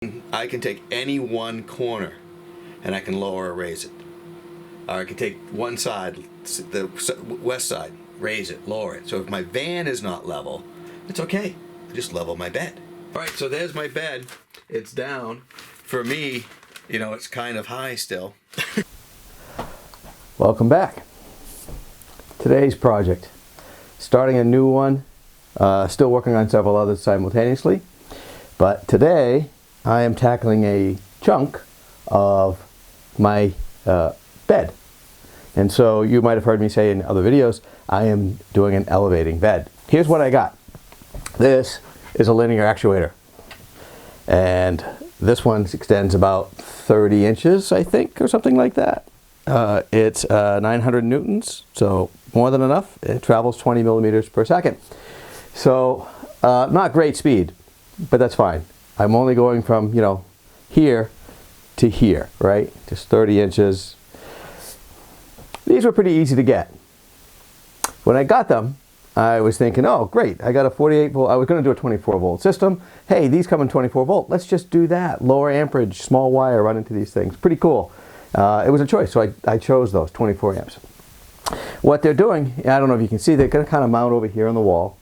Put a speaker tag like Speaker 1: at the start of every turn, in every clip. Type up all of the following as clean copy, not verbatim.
Speaker 1: I can take any one corner and I can lower or raise it. Or I can take one side, the west side, raise it, lower it. So if my van is not level, it's okay. I just level my bed. All right, so there's my bed. It's down. For me, you know, it's kind of high still.
Speaker 2: Welcome back. Today's project, starting a new one, still working on several others simultaneously, but today I am tackling a chunk of my bed. And so you might have heard me say in other videos, I am doing an elevating bed. Here's what I got. This is a linear actuator. And this one extends about 30 inches, I think, or something like that. It's 900 newtons, so more than enough. It travels 20 millimeters per second. So not great speed, but that's fine. I'm only going from, you know, here to here, right? Just 30 inches. These were pretty easy to get. When I got them, I was thinking, oh, great, I got a 48 volt. I was going to do a 24 volt system. Hey, these come in 24 volt. Let's just do that. Lower amperage, small wire, run into these things. Pretty cool. It was a choice, so I chose those 24 amps. What they're doing, I don't know if you can see, they're going to kind of mount over here on the wall.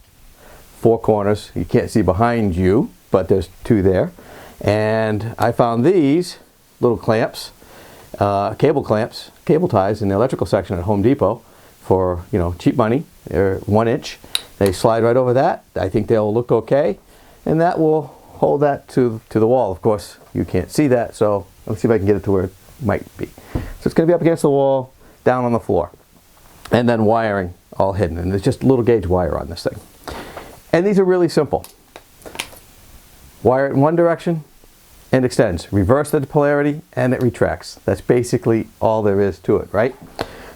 Speaker 2: 4 corners. You can't see behind you, but there's 2 there. And I found these little clamps, cable clamps, cable ties in the electrical section at Home Depot for, you know, cheap money. They're 1 inch. They slide right over that. I think they'll look okay. And that will hold that to the wall. Of course, you can't see that, so let's see if I can get it to where it might be. So it's going to be up against the wall, down on the floor. And then wiring all hidden. And there's just little gauge wire on this thing. And these are really simple. Wire it in one direction and extends. Reverse the polarity and it retracts. That's basically all there is to it, right?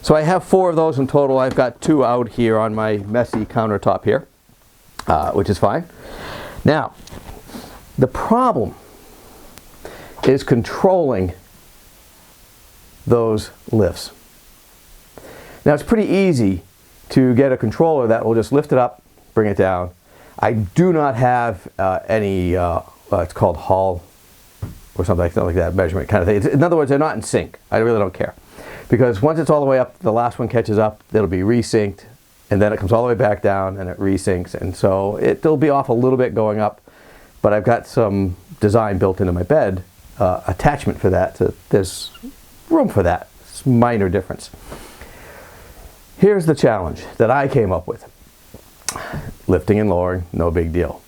Speaker 2: So I have 4 of those in total. I've got 2 out here on my messy countertop here, which is fine. Now, the problem is controlling those lifts. Now it's pretty easy to get a controller that will just lift it up, bring it down. I do not have any, it's called Hall or something like that, measurement kind of thing. In other words, they're not in sync. I really don't care. Because once it's all the way up, the last one catches up, it'll be resynced, and then it comes all the way back down and it resyncs. And so it'll be off a little bit going up, but I've got some design built into my bed, attachment for that. So there's room for that. It's a minor difference. Here's the challenge that I came up with. Lifting and lowering, no big deal.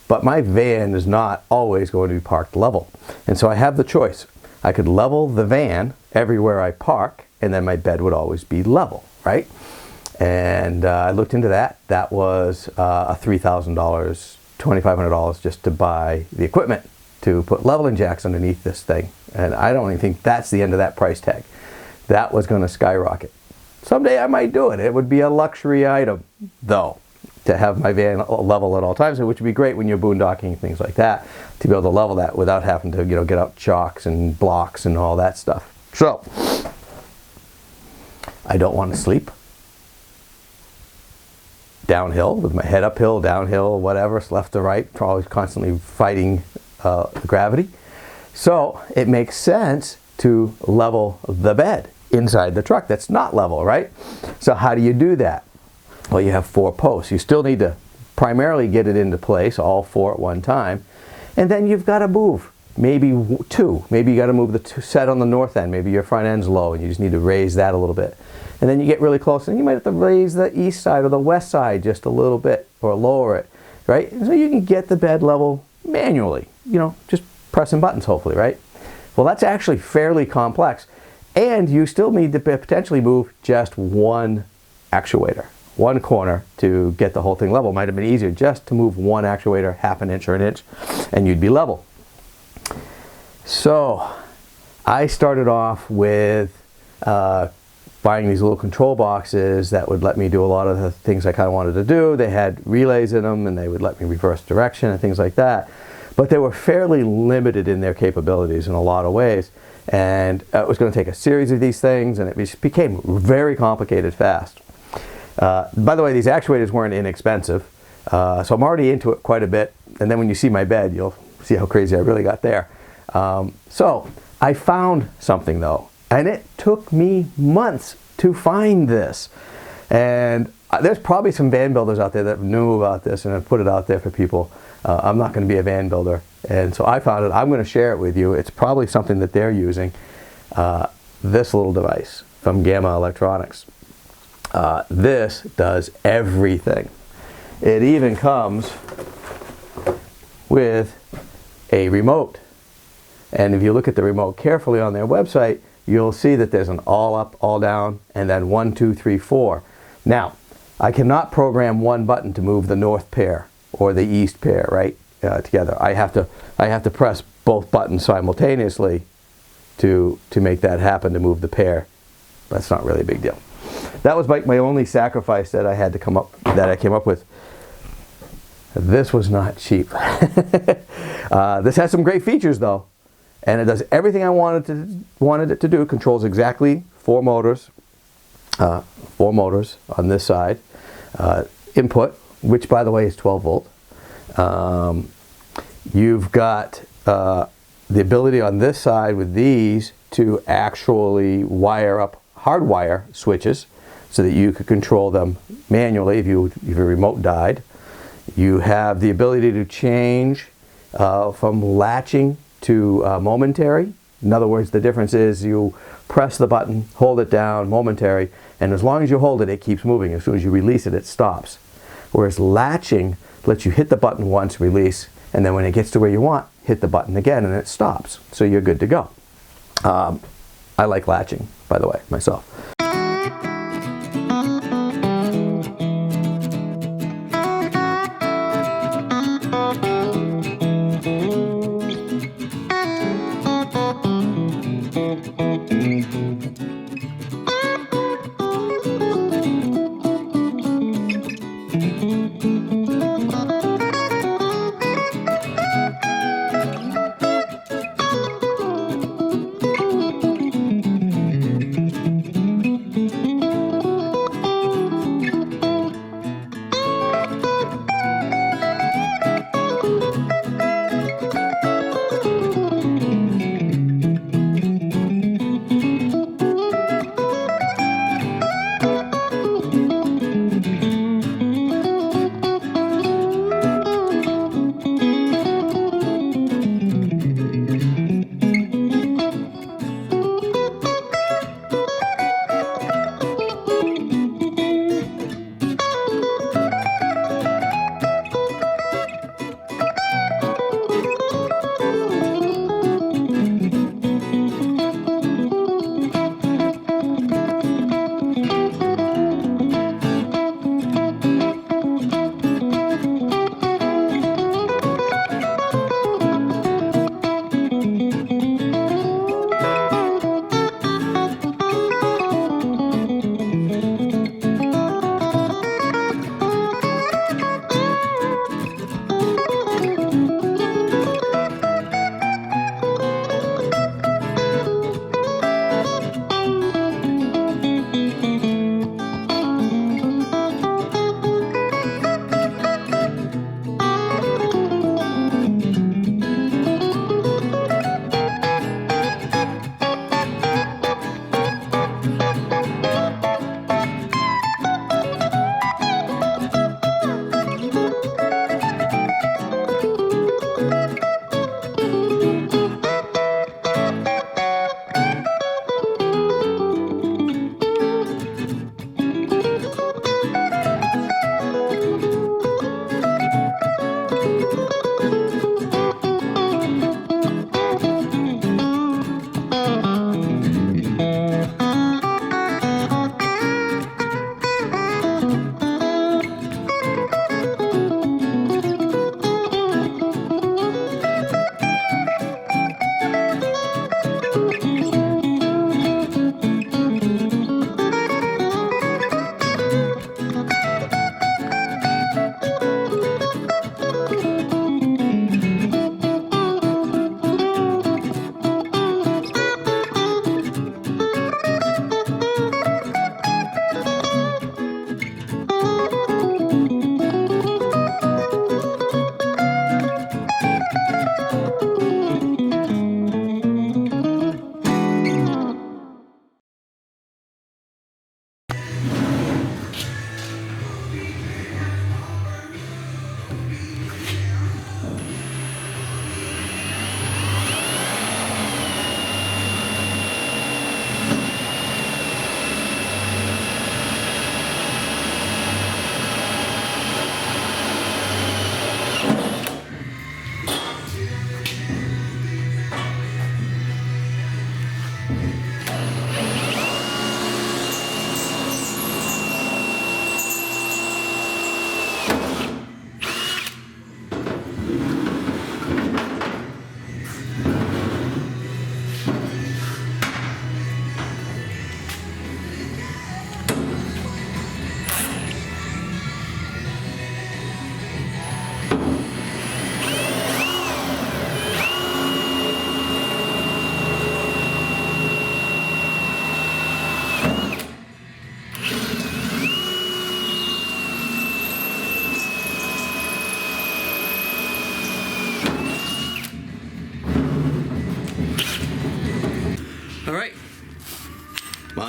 Speaker 2: But my van is not always going to be parked level. And so I have the choice. I could level the van everywhere I park, and then my bed would always be level, right? And I looked into that. That was a $3,000, $2,500 just to buy the equipment to put leveling jacks underneath this thing. And I don't even think that's the end of that price tag. That was going to skyrocket. Someday I might do it. It would be a luxury item, though, to have my van level at all times, which would be great when you're boondocking and things like that, to be able to level that without having to, you know, get out chalks and blocks and all that stuff. So, I don't want to sleep downhill with my head uphill, downhill, whatever, left to right, always constantly fighting gravity. So, it makes sense to level the bed inside the truck that's not level, right? So how do you do that? Well, you have 4 posts. You still need to primarily get it into place, all 4 at one time. And then you've got to move, maybe 2. Maybe you got to move the set on the north end. Maybe your front end's low and you just need to raise that a little bit. And then you get really close and you might have to raise the east side or the west side just a little bit or lower it, right? And so you can get the bed level manually, you know, just pressing buttons hopefully, right? Well, that's actually fairly complex. And you still need to potentially move just one actuator, one corner to get the whole thing level. Might have been easier just to move one actuator, half an inch or an inch, and you'd be level. So I started off with buying these little control boxes that would let me do a lot of the things I kind of wanted to do. They had relays in them and they would let me reverse direction and things like that. But they were fairly limited in their capabilities in a lot of ways. And it was going to take a series of these things, and it just became very complicated fast. By the way, these actuators weren't inexpensive, so I'm already into it quite a bit. And then when you see my bed, you'll See how crazy I really got there. So I found something though, and it took me months to find this. And there's probably some van builders out there that knew about this and have put it out there for people. I'm not going to be a van builder, and so I found it. I'm going to share it with you. It's probably something that they're using. This little device from Gamma Electronics. This does everything. It even comes with a remote. And if you look at the remote carefully on their website, you'll see that there's an all up, all down, and then 1, 2, 3, 4. Now, I cannot program one button to move the north pair or the east pair, right, together. I have to press both buttons simultaneously to make that happen, to move the pair. That's not really a big deal. That was my only sacrifice that I had to come up with. This was not cheap. This has some great features though, and it does everything I wanted it to do. It controls exactly 4 motors. 4 motors on this side. Input, which by the way is 12 volt. You've got the ability on this side with these to actually wire up hardwire switches so that you could control them manually if your remote died. You have the ability to change from latching to momentary. In other words, the difference is you press the button, hold it down, momentary, and as long as you hold it, it keeps moving. As soon as you release it, it stops. Whereas latching lets you hit the button once, release, and then when it gets to where you want, hit the button again and it stops. So you're good to go. I like latching, by the way, myself.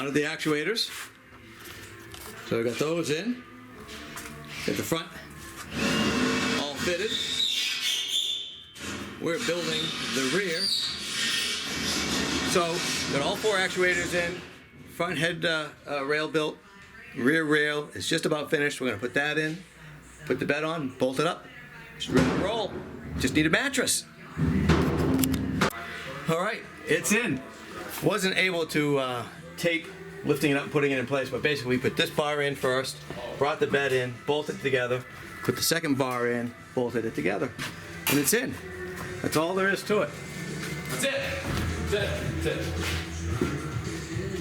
Speaker 1: mounted the actuators. So I got those in. At the front, all fitted. We're building the rear. So got all 4 actuators in. Front head rail built. Rear rail is just about finished. We're gonna put that in. Put the bed on, bolt it up. Just ready to roll. Just need a mattress. All right, it's in. Wasn't able to take lifting it up and putting it in place, but basically we put this bar in first, brought the bed in, bolted it together, put the second bar in, bolted it together, and it's in. That's all there is to it.
Speaker 3: That's it. That's it. That's it.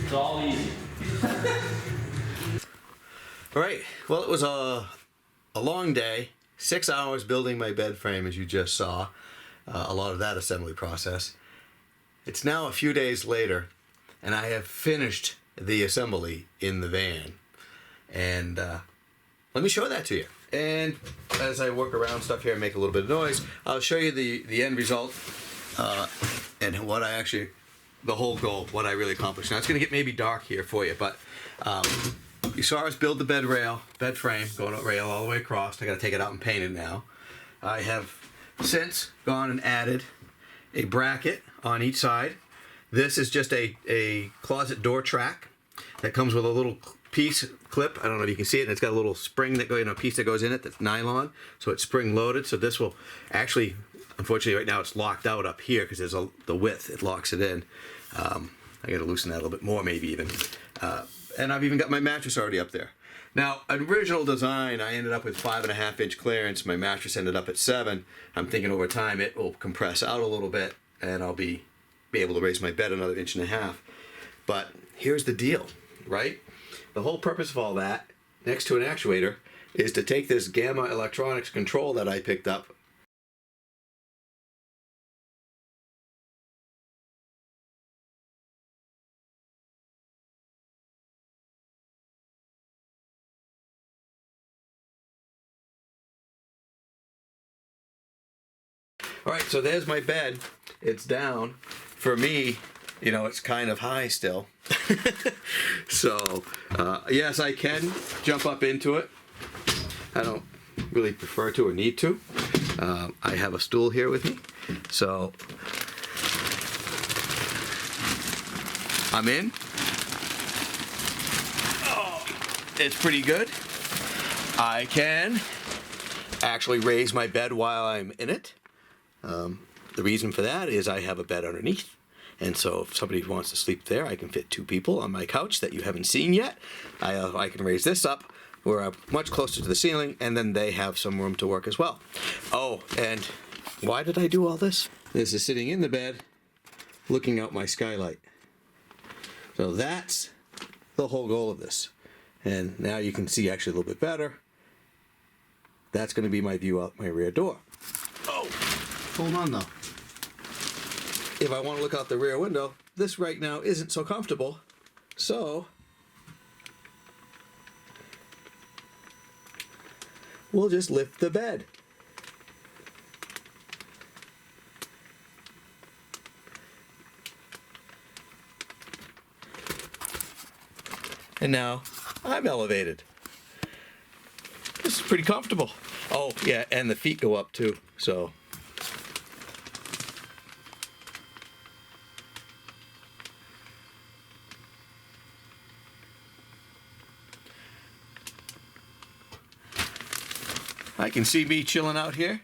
Speaker 3: It's all easy.
Speaker 1: All right, well, it was a long day, 6 hours building my bed frame, as you just saw, a lot of that assembly process. It's now a few days later, and I have finished the assembly in the van. And let me show that to you. And as I work around stuff here and make a little bit of noise, I'll show you the end result and what I actually, the whole goal, what I really accomplished. Now it's gonna get maybe dark here for you, but you saw us build the bed frame, going rail all the way across. I gotta take it out and paint it now. I have since gone and added a bracket on each side. This is just a closet door track that comes with a little piece clip. I don't know if you can see it. And it's got a little spring that goes, piece that goes in it that's nylon, so it's spring loaded. So this will actually, unfortunately, right now it's locked out up here because there's the width. It locks it in. I got to loosen that a little bit more, maybe even. And I've even got my mattress already up there. Now, original design, I ended up with 5.5 inch clearance. My mattress ended up at 7. I'm thinking over time it will compress out a little bit, and I'll be able to raise my bed another 1.5 inches. But here's the deal, right? The whole purpose of all that, next to an actuator, is to take this Gamma electronics control that I picked up. All right, so there's my bed. It's down. For me, it's kind of high still. So, yes, I can jump up into it. I don't really prefer to or need to. I have a stool here with me. So, I'm in. Oh, it's pretty good. I can actually raise my bed while I'm in it. The reason for that is I have a bed underneath, and so if somebody wants to sleep there, I can fit 2 people on my couch that you haven't seen yet. I can raise this up where I'm much closer to the ceiling, and then they have some room to work as well. Oh, and why did I do all this? This is sitting in the bed, looking out my skylight. So that's the whole goal of this. And now you can see actually a little bit better. That's going to be my view out my rear door. Oh, hold on though. If I want to look out the rear window, this right now isn't so comfortable. So we'll just lift the bed. And now I'm elevated. This is pretty comfortable. Oh yeah, and the feet go up too, so. I can see me chilling out here,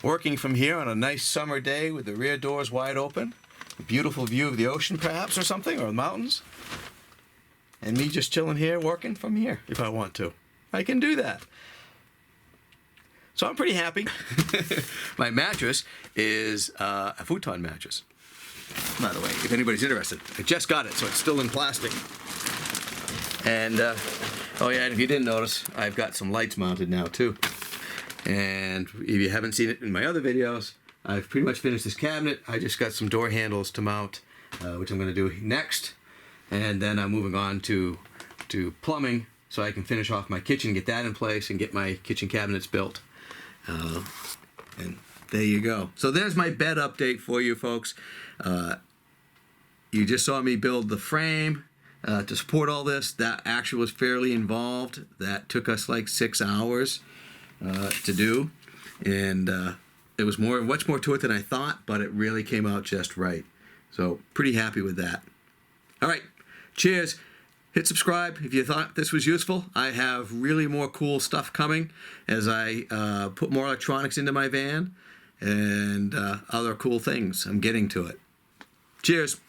Speaker 1: working from here on a nice summer day with the rear doors wide open. A beautiful view of the ocean perhaps, or something, or the mountains. And me just chilling here, working from here if I want to. I can do that. So I'm pretty happy. My mattress is a futon mattress, by the way, if anybody's interested. I just got it, so it's still in plastic. And, oh yeah, and if you didn't notice, I've got some lights mounted now too. And if you haven't seen it in my other videos, I've pretty much finished this cabinet. I just got some door handles to mount, which I'm going to do next. And then I'm moving on to plumbing, so I can finish off my kitchen, get that in place, and get my kitchen cabinets built. And there you go. So there's my bed update for you folks. You just saw me build the frame, to support all this. That actually was fairly involved. That took us like 6 hours to do, and it was much more to it than I thought, but it really came out just right. So pretty happy with that. All right, cheers. Hit subscribe if you thought this was useful. I have really more cool stuff coming as I put more electronics into my van and other cool things. I'm getting to it. Cheers.